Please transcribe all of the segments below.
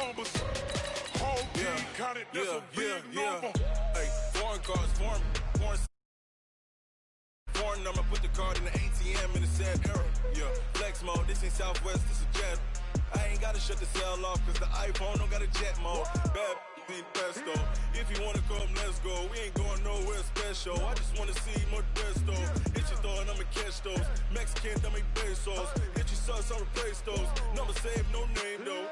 numbers. Whole team counted, that's a big number. Hey, foreign cards, foreign number, put the card in the ATM in the sad era. Yeah, flex mode, this ain't Southwest, this is jet. I ain't gotta shut the cell off, cause the iPhone don't got a jet mode. Bad ain't pesto. If you wanna come, let's go. We ain't going nowhere special. I just wanna see Modesto. Hit your thought, I'ma catch those. Mexican, I'ma pesos. Hit your sus, I'll replace those. Number saved, no name though.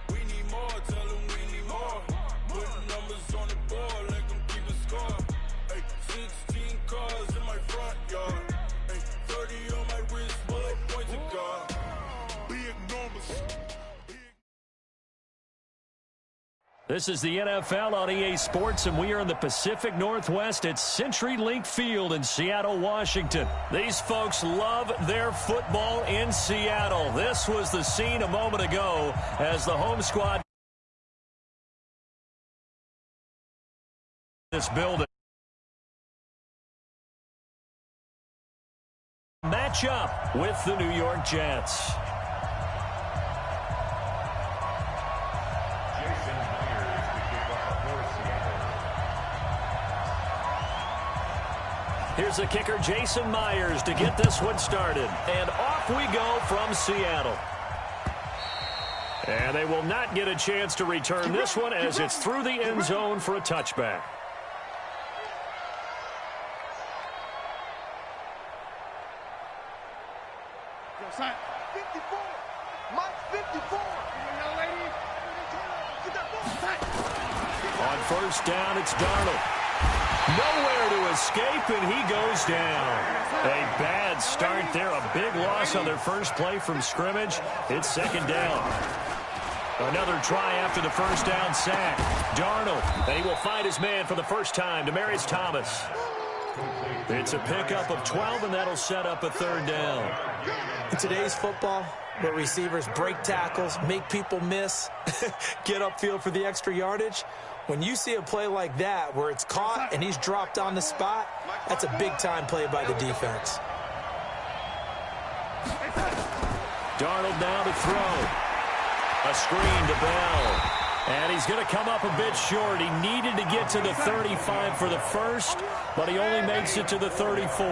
We need more, tell them we need more. Putting numbers on the board, let them keep a score. Hey, 16 cars in my front yard. Hey, 30 on my wrist, bullet point to God. Big numbers. This is the NFL on EA Sports, and we are in the Pacific Northwest at CenturyLink Field in Seattle, Washington. These folks love their football in Seattle. This was the scene a moment ago as the home squad this building. Match up with the New York Jets. Here's the kicker, Jason Myers, to get this one started. And off we go from Seattle. And they will not get a chance to return this one as it's through the end zone for a touchback. On first down, it's Darnold. Nowhere to escape, and he goes down. A bad start there. A big loss on their first play from scrimmage. It's second down. Another try after the first down sack. Darnold, and he will find his man for the first time, Demaryius Thomas. It's a pickup of 12, and that'll set up a third down. In today's football, where receivers break tackles, make people miss, get upfield for the extra yardage, when you see a play like that where it's caught and he's dropped on the spot, that's a big-time play by the defense. Darnold now to throw. A screen to Bell. And he's going to come up a bit short. He needed to get to the 35 for the first, but he only makes it to the 34.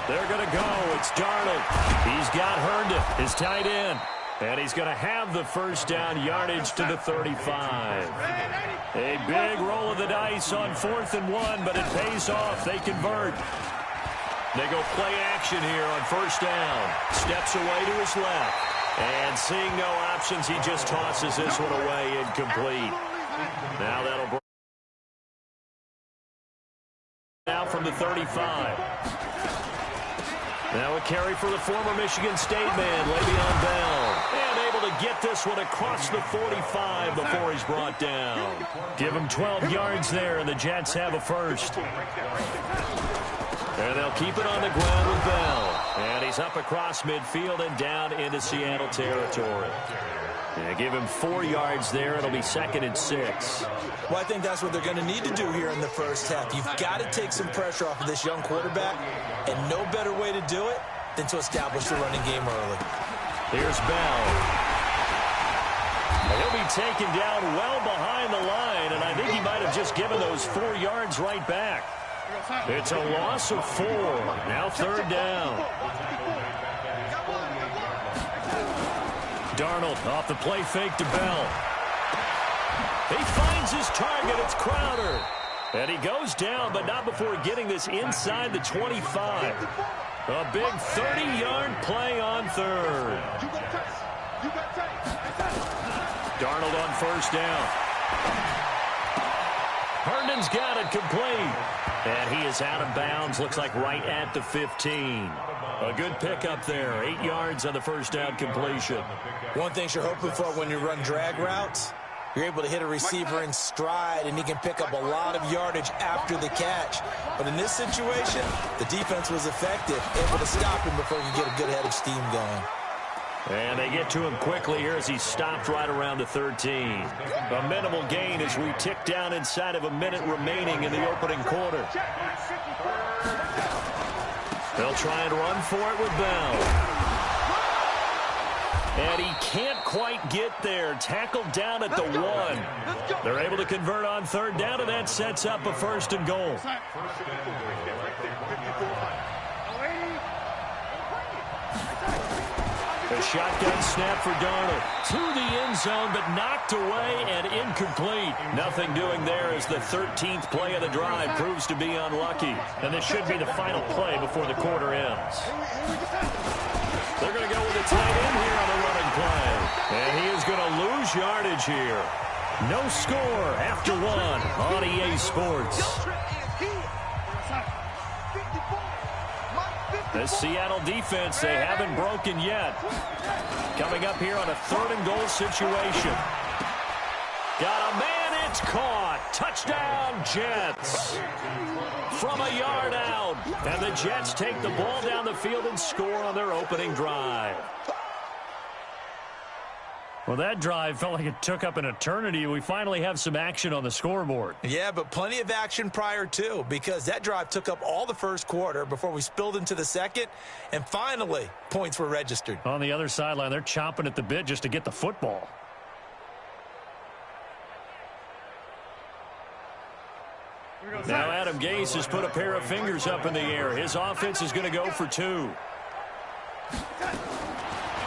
They're going to go. It's Darnold. He's got Herndon, his tight end. And he's going to have the first down yardage to the 35. A big roll of the dice on 4th and 1, but it pays off. They convert. They go play action here on first down. Steps away to his left. And seeing no options, he just tosses this one away incomplete. Now that'll bring now from the 35. Now a carry for the former Michigan State man, Le'Veon Bell. And able to get this one across the 45 before he's brought down. Give him 12 yards there, and the Jets have a first. And they'll keep it on the ground with Bell. And he's up across midfield and down into Seattle territory. And give him 4 yards there. It'll be 2nd and 6. Well, I think that's what they're going to need to do here in the first half. You've got to take some pressure off of this young quarterback, and no better way to do it than to establish the running game early. Here's Bell. And he'll be taken down well behind the line, and I think he might have just given those 4 yards right back. It's a loss of 4. Now 3rd down. Darnold off the play fake to Bell. He finds his target. It's Crowder. And he goes down, but not before getting this inside the 25. A big 30-yard play on 3rd. Darnold on first down. Herndon's got it complete. And he is out of bounds, looks like right at the 15. A good pickup there, 8 yards on the first down completion. One thing you're hoping for when you run drag routes, you're able to hit a receiver in stride, and he can pick up a lot of yardage after the catch. But in this situation, the defense was effective, able to stop him before he could get a good head of steam going. And they get to him quickly here as he stopped right around the 13. A minimal gain as we tick down inside of a minute remaining in the opening quarter. They'll try and run for it with Bell. And he can't quite get there. Tackled down at the 1. They're able to convert on third down, and that sets up a 1st and goal. A shotgun snap for Darnold. To the end zone, but knocked away and incomplete. Nothing doing there as the 13th play of the drive proves to be unlucky. And this should be the final play before the quarter ends. They're going to go with a tight end here on the running play. And he is going to lose yardage here. No score after 1 on EA Sports. The Seattle defense, they haven't broken yet. Coming up here on a 3rd and goal situation. Got a man, it's caught. Touchdown, Jets. From a yard out. And the Jets take the ball down the field and score on their opening drive. Well, that drive felt like it took up an eternity. We finally have some action on the scoreboard. Yeah, but plenty of action prior to, because that drive took up all the first quarter before we spilled into the second, and finally, points were registered. On the other sideline, they're chomping at the bit just to get the football. Now Adam Gase has put a pair of fingers up in the air. His offense is going to go for 2.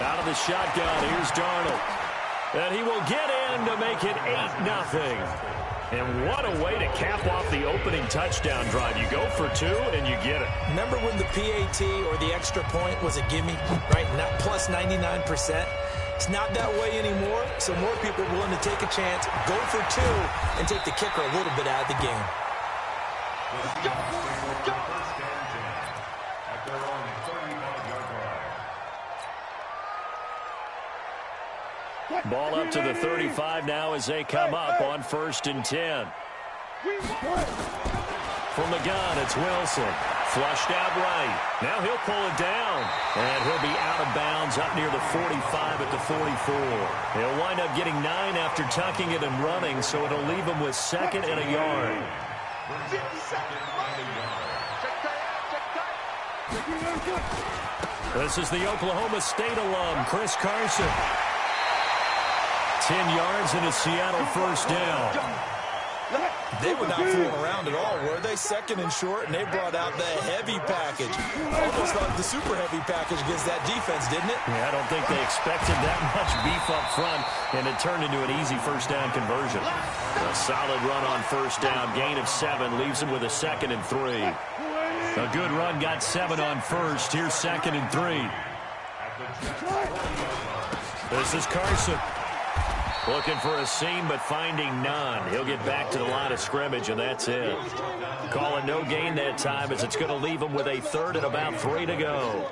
Out of the shotgun, here's Darnold. And he will get in to make it 8-0. And what a way to cap off the opening touchdown drive. You go for 2, and you get it. Remember when the PAT or the extra point was a gimme, right? Not plus 99%. It's not that way anymore, so more people are willing to take a chance, go for 2, and take the kicker a little bit out of the game. Ball up to the 35 now as they come up on 1st and 10. From the gun, it's Wilson. Flushed out right. Now he'll pull it down. And he'll be out of bounds up near the 45 at the 44. He'll wind up getting 9 after tucking it and running, so it'll leave him with 2nd and a yard. This is the Oklahoma State alum, Chris Carson. 10 yards and a Seattle 1st down. They were not fooling around at all, were they? 2nd and short, and they brought out the heavy package. Almost like the super heavy package against that defense, didn't it? Yeah, I don't think they expected that much beef up front, and it turned into an easy 1st down conversion. A solid run on 1st down, gain of 7, leaves him with a 2nd and 3. A good run, got 7 on 1st. Here's 2nd and 3. This is Carson. Looking for a seam, but finding none. He'll get back to the line of scrimmage, and that's it. Calling no gain that time as it's going to leave him with a 3rd and about 3 to go.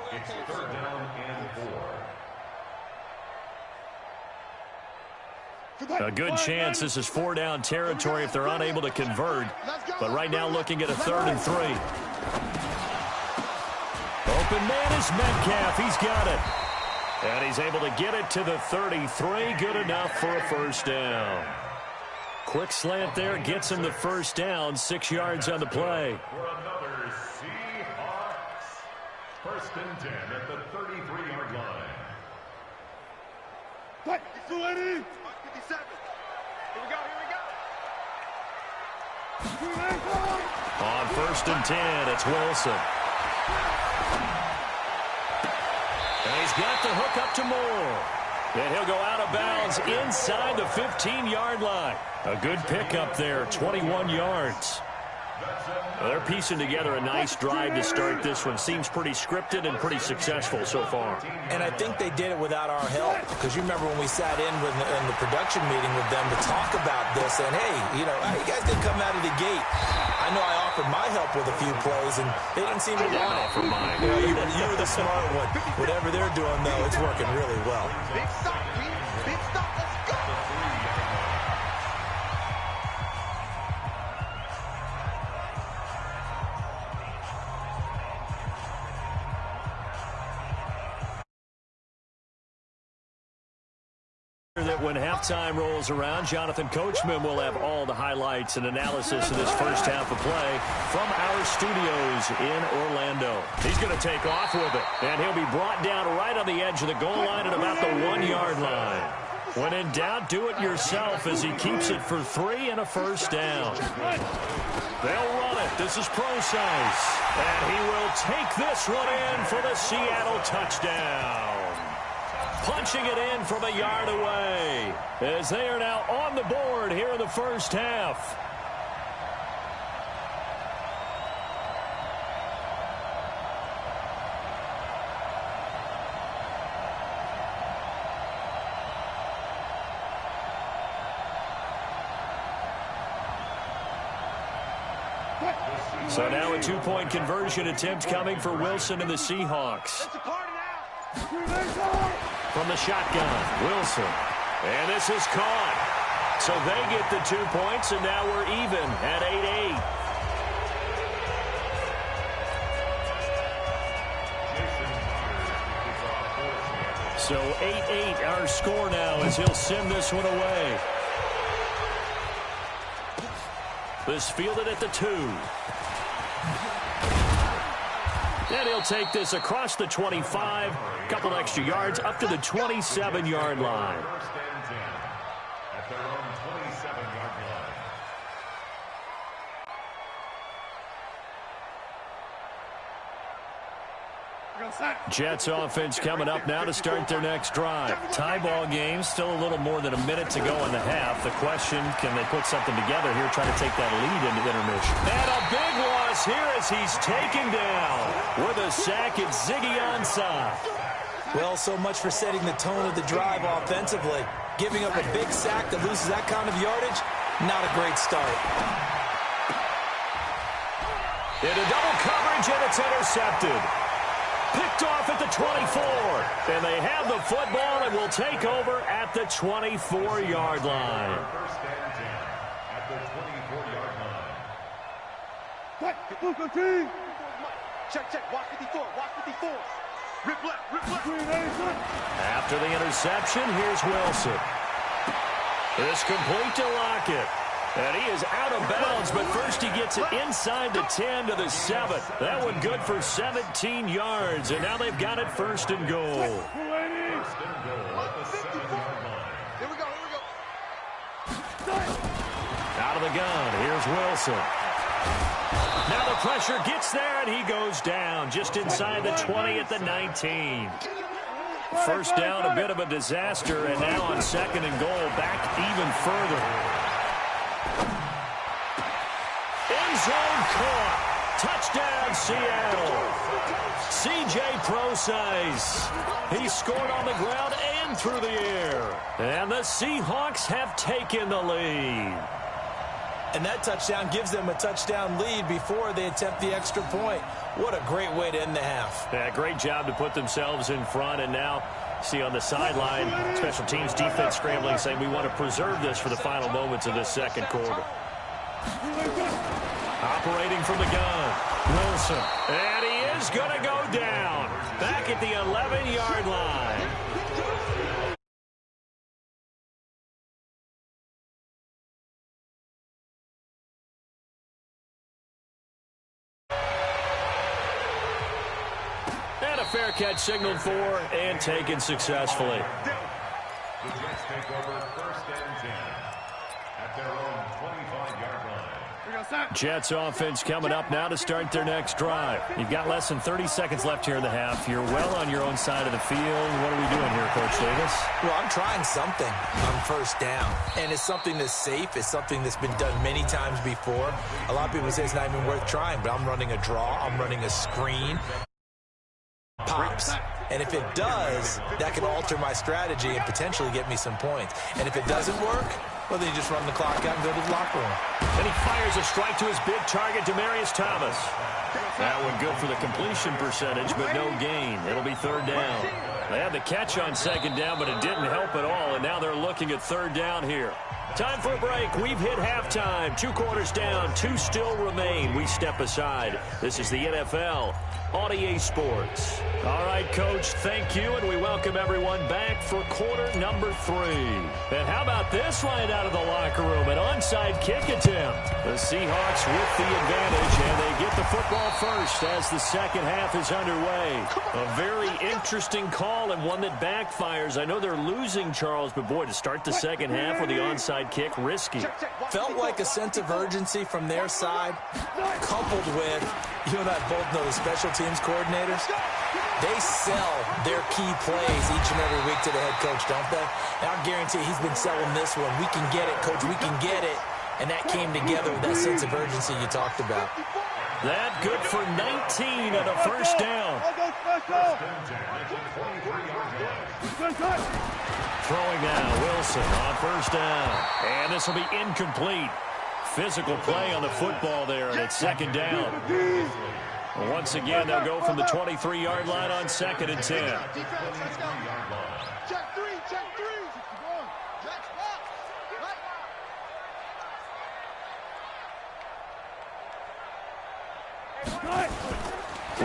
A good chance this is 4-down territory if they're unable to convert. But right now looking at a 3rd and 3. Open man is Metcalf. He's got it. And he's able to get it to the 33. Good enough for a 1st down. Quick slant there gets him the 1st down. 6 yards on the play. For another Seahawks. 1st and 10 at the 33-yard line. What? 57. Here we go. On 1st and 10, it's Wilson. And he's got the hook up to Moore. And he'll go out of bounds inside the 15-yard line. A good pickup there, 21 yards. Well, they're piecing together a nice drive to start this one. Seems pretty scripted and pretty successful so far. And I think they did it without our help. Because you remember when we sat in the production meeting with them to talk about this. And, hey, you guys didn't come out of the gate. I know I offered my help with a few plays, and they didn't seem to want it. You were the smart one. Whatever they're doing, though, it's working really well. Big stop, big stop, let's go. That when halftime rolls around, Jonathan Coachman will have all the highlights and analysis of this first half of play from our studios in Orlando. He's going to take off with it, and he'll be brought down right on the edge of the goal line at about the 1-yard line. When in doubt, do it yourself as he keeps it for 3 and a first down. They'll run it. This is Procise, and he will take this one in for the Seattle touchdown. Punching it in from a yard away as they are now on the board here in the first half. So now a 2-point conversion attempt coming for Wilson and the Seahawks. From the shotgun, Wilson. And this is caught. So they get the 2 points, and now we're even at 8-8. So 8-8 our score now as he'll send this one away. This fielded at the 2. And he'll take this across the 25, a couple extra yards, up to the 27-yard line. First and 10 at their own 27-yard line. Jets offense coming up now to start their next drive. Tie ball game, still a little more than a minute to go in the half. The question, can they put something together here, try to take that lead into intermission? And a big loss here as he's taken down with a sack. It's Ziggy Ansah. Well, so much for setting the tone of the drive offensively. Giving up a big sack that loses that kind of yardage, not a great start. Into double coverage, and it's intercepted. Picked off at the 24. And they have the football and will take over at the 24-yard line. First and 10 at the 24-yard line. Check. Watch 54. Rip left. After the interception, here's Wilson. It's complete to Lockett. And he is out of bounds, but first he gets it inside the 10 to the 7. That one good for 17 yards, and now they've got it first and goal. First and goal at the 7-yard line. Here we go. Out of the gun, here's Wilson. Now the pressure gets there, and he goes down just inside the 20 at the 19. First down, a bit of a disaster, and now on second and goal, back even further. End zone caught. Touchdown, Seattle. C.J. Procise. He scored on the ground and through the air. And the Seahawks have taken the lead. And that touchdown gives them a touchdown lead before they attempt the extra point. What a great way to end the half. Yeah, great job to put themselves in front. And now, see on the sideline, special teams defense scrambling, saying we want to preserve this for the final moments of this second quarter. Operating from the gun, Wilson. And he is going to go down. Back at the 11-yard line. And a fair catch signaled for and taken successfully. The Jets take over first and 10 at their own 25-yard line. Jets offense coming up now to start their next drive. You've got less than 30 seconds left here in the half. You're well on your own side of the field. What are we doing here, Coach Davis? Well, I'm trying something on first down. And it's something that's safe. It's something that's been done many times before. A lot of people say it's not even worth trying, but I'm running a draw. I'm running a screen. Pops. And if it does, that can alter my strategy and potentially get me some points. And if it doesn't work, well, then you just run the clock out and go to the locker room. And he fires a strike to his big target, Demaryius Thomas. That one good for the completion percentage, but no gain. It'll be third down. They had the catch on second down, but it didn't help at all, and now they're looking at third down here. Time for a break. We've hit halftime. 2 quarters down. 2 still remain. We step aside. This is the NFL on EA Sports. All right, Coach, thank you, and we welcome everyone back for quarter number 3. And how about this right out of the locker room? An onside kick attempt. The Seahawks with the advantage, and they get the football first as the second half is underway. A very interesting call and one that backfires. I know they're losing, Charles, but boy, to start the second half with the onside kick, risky. Felt like a sense of urgency from their side, coupled with, you and I both know the special teams coordinators. They sell their key plays each and every week to the head coach, don't they? And I guarantee he's been selling this one. We can get it, coach. We can get it. And that came together with that sense of urgency you talked about. That good for 19 and a first down. Throwing now, Wilson on first down. And this will be incomplete. Physical play on the football there, and it's second down. Once again, they'll go from the 23-yard line on second and 10. Check three.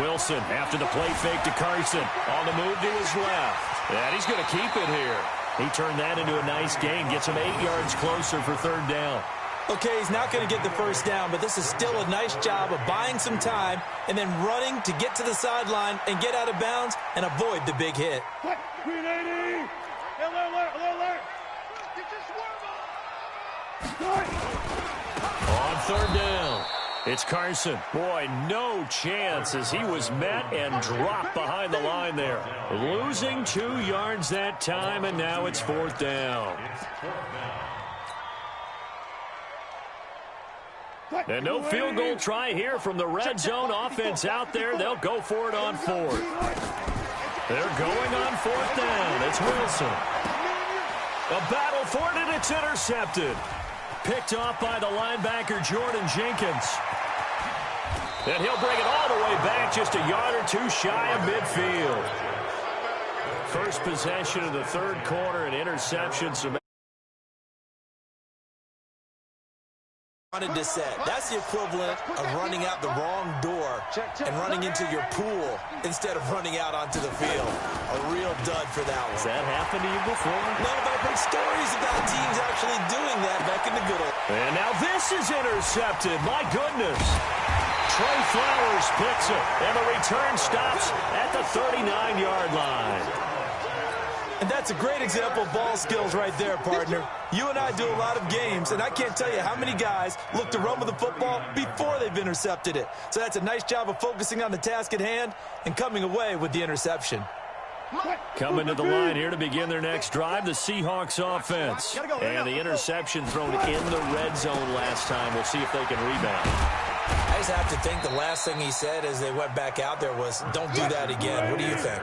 Wilson after the play fake to Carson. On the move to his left. And he's going to keep it here. He turned that into a nice gain. Gets him 8 yards closer for third down. Okay, he's not going to get the first down, but this is still a nice job of buying some time and then running to get to the sideline and get out of bounds and avoid the big hit. On third down, it's Carson. Boy, no chance as he was met and dropped behind the line there. Losing 2 yards that time, and now it's fourth down. And no field goal try here from the red zone offense out there. They'll go for it on fourth. They're going on fourth down. It's Wilson. A battle for it, and it's intercepted. Picked off by the linebacker, Jordan Jenkins. And he'll bring it all the way back just a yard or two shy of midfield. First possession of the third quarter, an interception. Wanted to set. That's the equivalent of running out the wrong door and running into your pool instead of running out onto the field. A real dud for that one. Has that happened to you before? No, but I've heard stories about teams actually doing that back in the good old. And now this is intercepted. My goodness. Trey Flowers picks it, and the return stops at the 39-yard line. And that's a great example of ball skills right there, partner. You and I do a lot of games, and I can't tell you how many guys look to run with the football before they've intercepted it. So that's a nice job of focusing on the task at hand and coming away with the interception. Coming to the line here to begin their next drive, the Seahawks offense. And the interception thrown in the red zone last time. We'll see if they can rebound. I just have to think the last thing he said as they went back out there was, don't do that again. What do you think?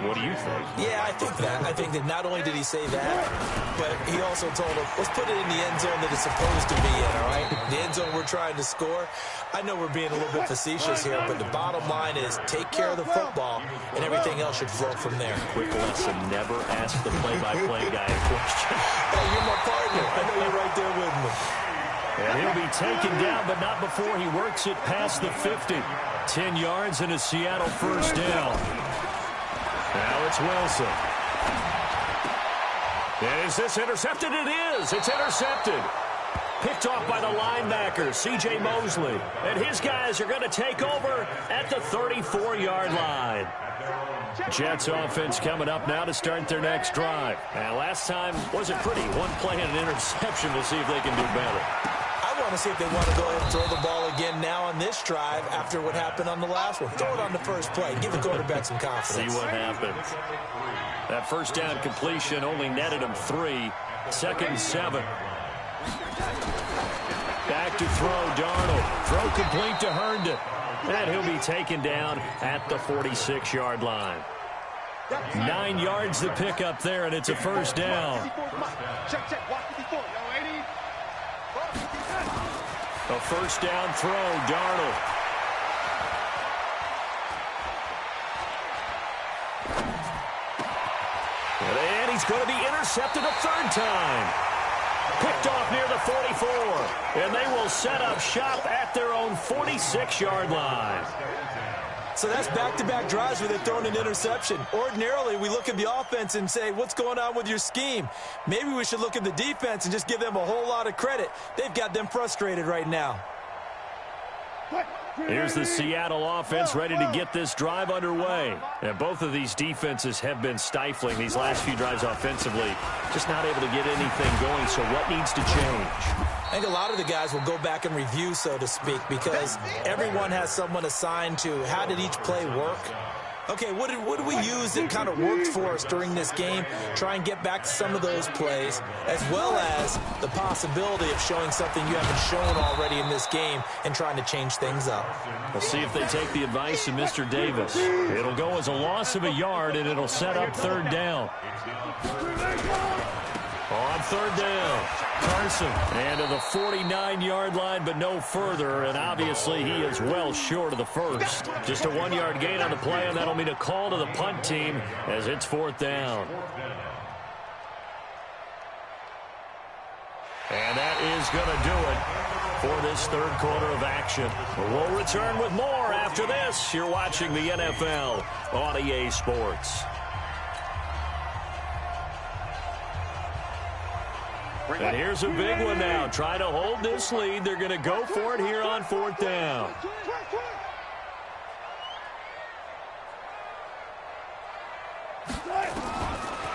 What do you think? Yeah, I think that. I think that not only did he say that, but he also told him, let's put it in the end zone that it's supposed to be in, all right? The end zone we're trying to score. I know we're being a little bit facetious here, but the bottom line is take care of the football, and everything else should flow from there. Quick lesson, never ask the play-by-play guy a question. Hey, you're my partner. I know you're right there with me. And he'll be taken down, but not before he works it past the 50. 10 yards and a Seattle first down. Now it's Wilson. And is this intercepted? It is. It's intercepted. Picked off by the linebacker, C.J. Mosley. And his guys are going to take over at the 34-yard line. Jets offense coming up now to start their next drive. And last time wasn't pretty. One play and an interception. We'll see if they can do better. I want to see if they want to go ahead and throw the ball again now on this drive after what happened on the last one. Throw it on the first play. Give the quarterback some confidence. See what happens. That first down completion only netted him 3. Second and 7. Back to throw, Darnold. Throw complete to Herndon. And he'll be taken down at the 46-yard line. 9 yards to pick up there, and it's a first down. A first down throw, Darnold. And he's going to be intercepted a third time. Picked off near the 44. And they will set up shop at their own 46-yard line. So that's back-to-back drives where they're throwing an interception. Ordinarily, we look at the offense and say, what's going on with your scheme? Maybe we should look at the defense and just give them a whole lot of credit. They've got them frustrated right now. Here's the Seattle offense ready to get this drive underway. And both of these defenses have been stifling these last few drives offensively. Just not able to get anything going, so what needs to change? I think a lot of the guys will go back and review, so to speak, because everyone has someone assigned to how did each play work. Okay, what did we use that kind of worked for us during this game? Try and get back to some of those plays, as well as the possibility of showing something you haven't shown already in this game and trying to change things up. We'll see if they take the advice of Mr. Davis. It'll go as a loss of a yard, and it'll set up third down. On third down, Carson, and to the 49-yard line, but no further, and obviously he is well short of the first. Just a 1-yard gain on the play, and that'll mean a call to the punt team as it's fourth down. And that is going to do it for this third quarter of action. We'll return with more after this. You're watching the NFL on EA Sports. And here's a big one now. Try to hold this lead. They're going to go for it here on fourth down.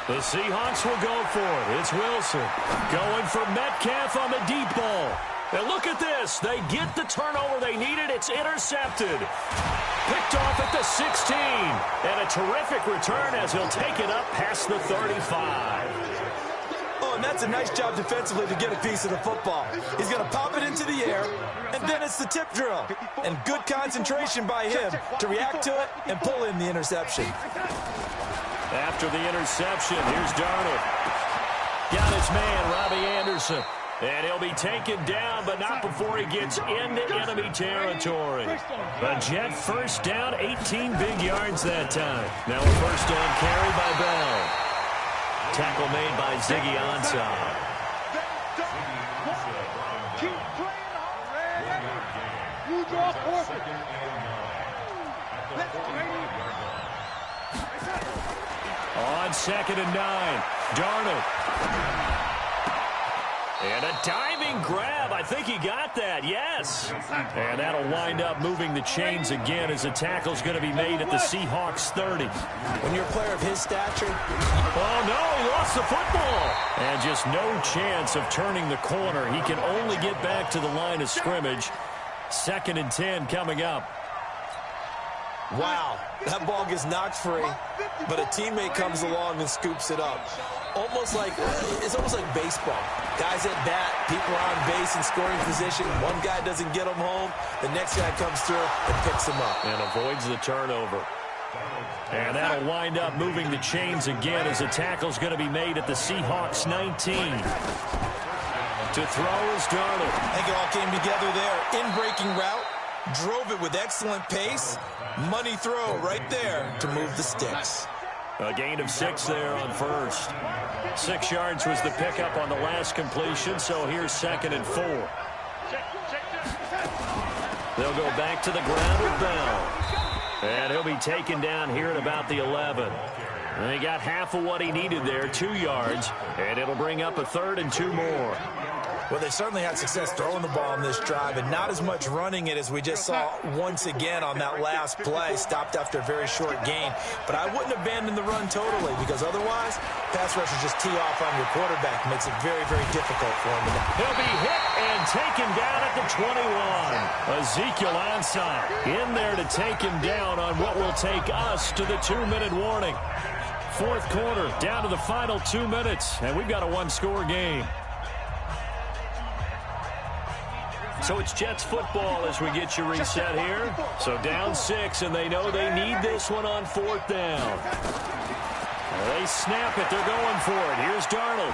The Seahawks will go for it. It's Wilson going for Metcalf on the deep ball. And look at this. They get the turnover they needed. It's intercepted. Picked off at the 16. And a terrific return as he'll take it up past the 35. And that's a nice job defensively to get a piece of the football. He's going to pop it into the air, and then it's the tip drill. And good concentration by him to react to it and pull in the interception. After the interception, here's Darnold. Got his man, Robbie Anderson. And he'll be taken down, but not before he gets into enemy territory. A Jet first down, 18 big yards that time. Now a first down carry by Bell. Tackle made by Ziggy Ansah. On 2nd and 9, Darnold. And a diving grab. I think he got that, yes. And that'll wind up moving the chains again as the tackle's going to be made at the Seahawks 30. When you're a player of his stature. Oh, no, he lost the football. And just no chance of turning the corner. He can only get back to the line of scrimmage. 2nd and 10 coming up. Wow, that ball gets knocked free, but a teammate comes along and scoops it up. It's almost like baseball. Guys at bat, people are on base in scoring position. One guy doesn't get him home. The next guy comes through and picks him up. And avoids the turnover. And that'll wind up moving the chains again as the tackle's going to be made at the Seahawks 19. To throw is Darnold. I think it all came together there. In-breaking route. Drove it with excellent pace. Money throw right there to move the sticks. A gain of 6 there on first. 6 yards was the pickup on the last completion, so here's 2nd and 4. They'll go back to the ground with Bell. And he'll be taken down here at about the 11. And he got half of what he needed there, 2 yards, and it'll bring up a 3rd and 2 more. Well, they certainly had success throwing the ball on this drive, and not as much running it as we just saw once again on that last play. Stopped after a very short gain. But I wouldn't abandon the run totally, because otherwise, pass rushers just tee off on your quarterback. Makes it very, very difficult for him. He'll be hit and taken down at the 21. Ezekiel Ansah in there to take him down on what will take us to the 2-minute warning. Fourth quarter, down to the final 2 minutes, and we've got a 1-score game. So it's Jets football as we get you reset here. So down 6, and they know they need this one on 4th down. They snap it. They're going for it. Here's Darnold.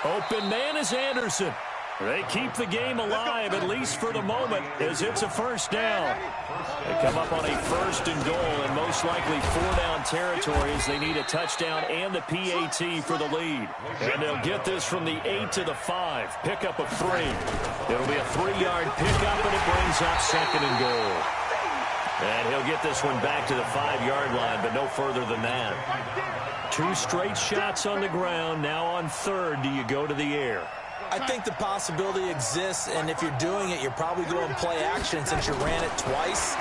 Open man is Anderson. They keep the game alive, at least for the moment, as it's a first down. They come up on a 1st and goal, and most likely 4-down territory as they need a touchdown and the PAT for the lead. And they'll get this from the 8 to the 5. Pickup of 3. It'll be a 3-yard pickup, and it brings up 2nd and goal. And he'll get this one back to the 5-yard line, but no further than that. 2 straight shots on the ground. Now on third, do you go to the air? I think the possibility exists, and if you're doing it, you're probably going play action since you ran it twice.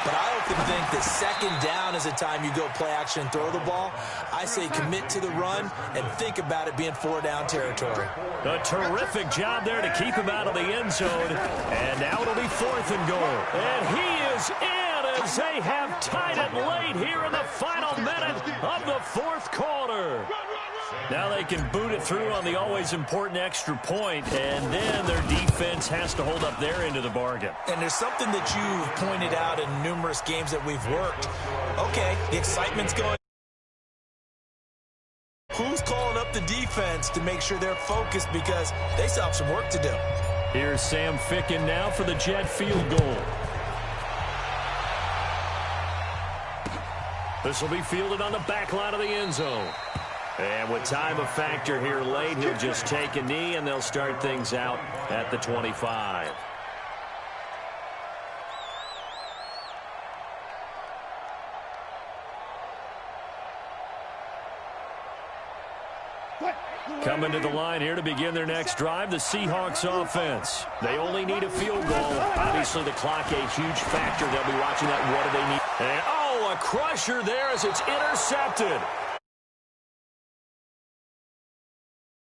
But I often think that second down is a time you go play action and throw the ball. I say commit to the run and think about it being 4-down territory. A terrific job there to keep him out of the end zone. And now it'll be 4th and goal. And he is in as they have tied it late here in the final minute of the 4th quarter. Now they can boot it through on the always important extra point, and then their defense has to hold up their end of the bargain. And there's something that you've pointed out in numerous games that we've worked. Okay, the excitement's going. Who's calling up the defense to make sure they're focused because they still have some work to do? Here's Sam Ficken now for the Jet field goal. This will be fielded on the back line of the end zone. And with time a factor here late, he'll just take a knee, and they'll start things out at the 25. Coming to the line here to begin their next drive, the Seahawks offense. They only need a field goal. Obviously, the clock a huge factor. They'll be watching that. What do they need? And, oh, a crusher there as it's intercepted.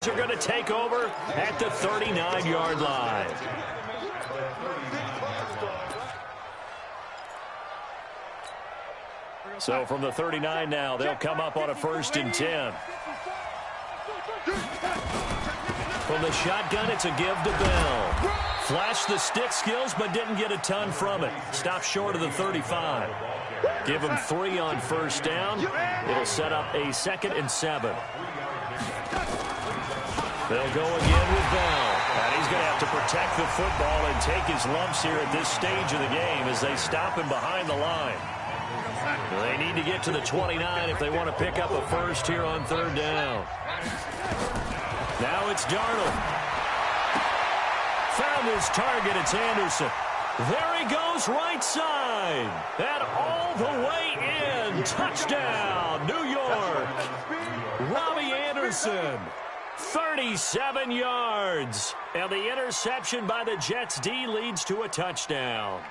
Are going to take over at the 39-yard line. So from the 39 now, they'll come up on a 1st and 10. From the shotgun, it's a give to Bell. Flashed the stick skills, but didn't get a ton from it. Stopped short of the 35. Give him 3 on 1st down. It'll set up a 2nd and 7. They'll go again with Bell. And he's going to have to protect the football and take his lumps here at this stage of the game as they stop him behind the line. They need to get to the 29 if they want to pick up a 1st here on 3rd down. Now it's Darnold. Found his target. It's Anderson. There he goes right side. And all the way in. Touchdown, New York. Robbie Anderson. 37 yards. And the interception by the Jets D leads to a touchdown.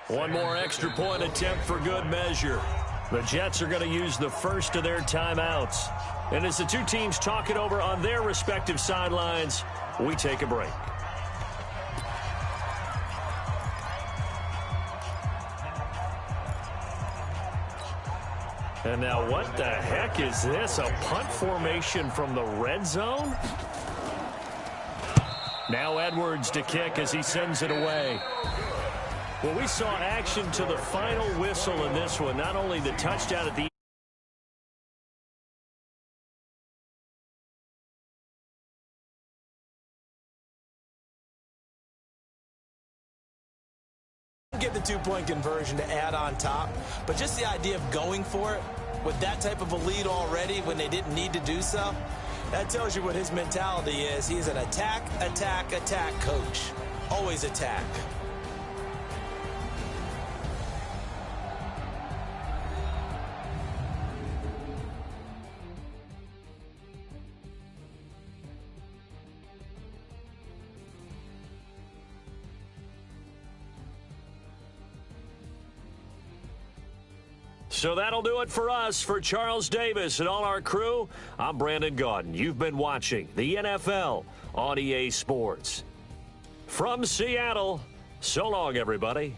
One more extra point attempt for good measure. The Jets are going to use the first of their timeouts. And as the two teams talk it over on their respective sidelines, we take a break. And now what the heck is this? A punt formation from the red zone? Now Edwards to kick as he sends it away. Well, we saw action to the final whistle in this one. Not only the touchdown at the get the two-point conversion to add on top, but just the idea of going for it with that type of a lead already when they didn't need to do so, that tells you what his mentality is. He's an attack, attack, attack coach. Always attack. So that'll do it for us. For Charles Davis and all our crew, I'm Brandon Gaudin. You've been watching the NFL on EA Sports. From Seattle, so long, everybody.